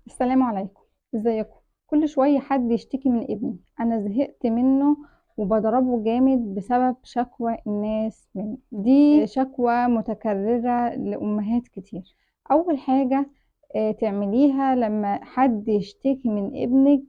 السلام عليكم. ازيكم؟ كل شوية حد يشتكي من ابني، انا زهقت منه وبضربه جامد بسبب شكوى الناس منه. دي شكوى متكررة لأمهات كتير. اول حاجة تعمليها لما حد يشتكي من ابنك،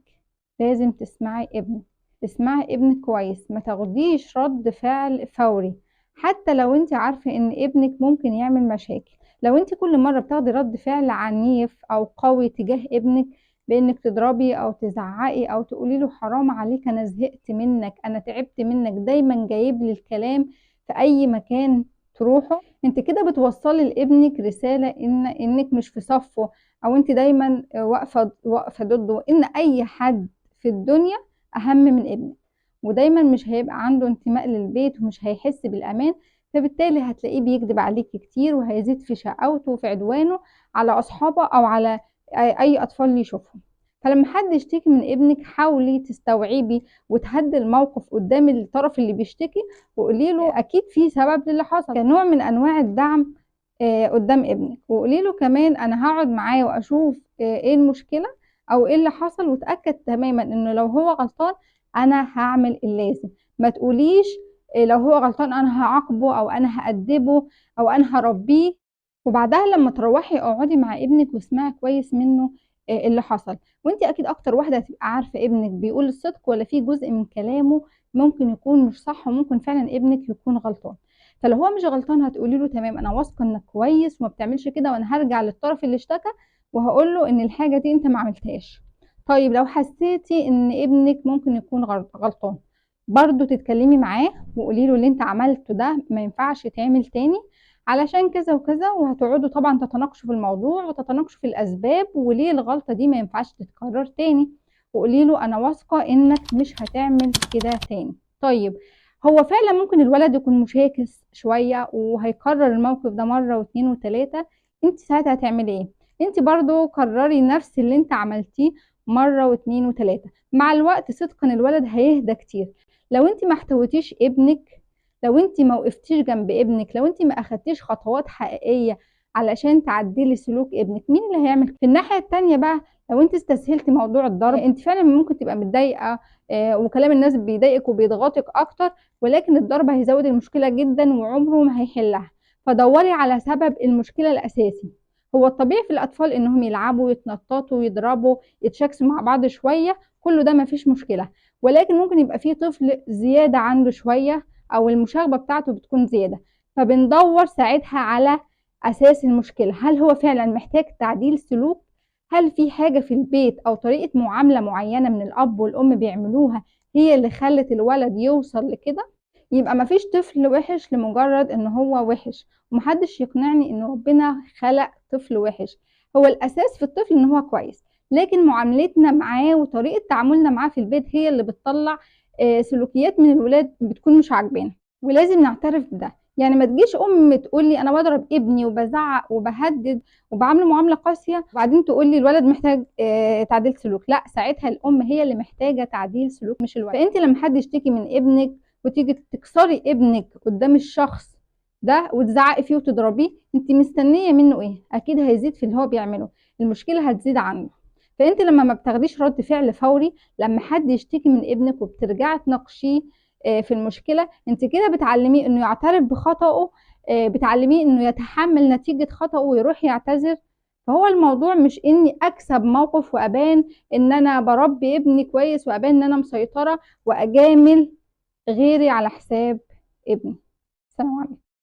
لازم تسمعي ابنك. تسمعي ابنك كويس، ما تاخديش رد فعل فوري. حتى لو انت عارفة ان ابنك ممكن يعمل مشاكل، لو انت كل مرة بتاخدي رد فعل عنيف او قوي تجاه ابنك، بانك تضربي او تزعقي او تقولي له حرام عليك، انا زهقت منك، انا تعبت منك، دايما جايب لي الكلام في اي مكان تروحه، انت كده بتوصلي لابنك رسالة انك مش في صفه، او انت دايما واقفة ضده، ان اي حد في الدنيا اهم من ابنك، ودايما مش هيبقى عنده انتماء للبيت ومش هيحس بالامان. فبالتالي هتلاقيه بيكذب عليكي كتير، وهيزيد في شقاوته وفي عدوانه على أصحابه أو على أي أطفال يشوفهم. فلما حد يشتكي من ابنك، حاولي تستوعبي وتهدي الموقف قدام الطرف اللي بيشتكي، وقولي له أكيد في سبب للي حصل، كنوع من أنواع الدعم قدام ابنك. وقولي له كمان أنا هقعد معاه وأشوف إيه المشكلة أو إيه اللي حصل، وتأكد تماما إنه لو هو غلطان أنا هعمل اللازم. ما تقوليش لو هو غلطان انا هعاقبه او انا هأدبه او انا هربيه. وبعدها لما تروحي اقعدي مع ابنك واسمعي كويس منه اللي حصل. وانت اكيد اكتر واحده هتبقى عارفه ابنك بيقول الصدق ولا في جزء من كلامه ممكن يكون مش صح، وممكن فعلا ابنك يكون غلطان. فلو هو مش غلطان هتقولي له تمام، انا واثقه انك كويس وما بتعملش كده، وانا هرجع للطرف اللي اشتكى وهقول له ان الحاجه دي انت ما عملتهاش. طيب لو حسيتي ان ابنك ممكن يكون غلطان، برضو تتكلمي معاه وقولي له اللي انت عملته ده ما ينفعش يتعمل تاني علشان كذا وكذا، وهتقعدوا طبعا تتناقشوا في الموضوع وتتناقشوا في الاسباب وليه الغلطة دي ما ينفعش تتكرر تاني. وقولي له انا واثقة انك مش هتعمل كده تاني. طيب هو فعلا ممكن الولد يكون مشاكس شوية وهيكرر الموقف ده مرة واتنين وتلاتة، انت ساعتها هتعملي ايه؟ انت برضو كرري نفس اللي انت عملتيه مرة واتنين وتلاتة. مع الوقت صدقا الولد هيهدى كتير. لو انت ما احتويتيش ابنك، لو انت ما وقفتيش جنب ابنك، لو انت ما اخدتيش خطوات حقيقية علشان تعدلي سلوك ابنك، مين اللي هيعمل؟ في الناحية التانية بقى، لو انت استسهلتي موضوع الضرب، انت فعلا ممكن تبقى متضايقة وكلام الناس بيضايقك وبيضغطك اكتر، ولكن الضرب هيزود المشكلة جدا وعمره ما هيحلها. فدوري على سبب المشكلة الاساسي. هو الطبيعي في الاطفال انهم يلعبوا يتنططوا يضربوا يتشاكسوا مع بعض شوية، كله ده مفيش مشكلة. ولكن ممكن يبقى فيه طفل زيادة عنده شوية، او المشاغبة بتاعته بتكون زيادة، فبندور ساعتها على اساس المشكلة. هل هو فعلا محتاج تعديل سلوك؟ هل في حاجة في البيت او طريقة معاملة معينة من الاب والام بيعملوها هي اللي خلت الولد يوصل لكده؟ يبقى مفيش طفل وحش لمجرد ان هو وحش، ومحدش يقنعني ان ربنا خلق طفل وحش. هو الاساس في الطفل ان هو كويس، لكن معاملتنا معاه وطريقة تعاملنا معاه في البيت هي اللي بتطلع سلوكيات من الولاد بتكون مش عاجبانا. ولازم نعترف بده. يعني ما تجيش ام تقول لي انا بضرب ابني وبزعق وبهدد وبعامله معامله قاسيه، وبعدين تقول لي الولد محتاج تعديل سلوك. لا، ساعتها الام هي اللي محتاجه تعديل سلوك مش الولد. فانت لما حد يشتكي من ابنك وتيجي تكسري ابنك قدام الشخص ده وتزعقي فيه وتضربيه، انت مستنيه منه ايه؟ اكيد هيزيد في اللي هو بيعمله، المشكله هتزيد عنده. فانت لما ما بتاخديش رد فعل فوري لما حد يشتكي من ابنك وبترجعي تناقشيه في المشكله، انت كده بتعلميه انه يعترف بخطأه، بتعلميه انه يتحمل نتيجه خطأه ويروح يعتذر. فهو الموضوع مش اني اكسب موقف وابان ان انا بربي ابني كويس وابان ان انا مسيطره واجامل غيري على حساب ابني. السلام عليكم.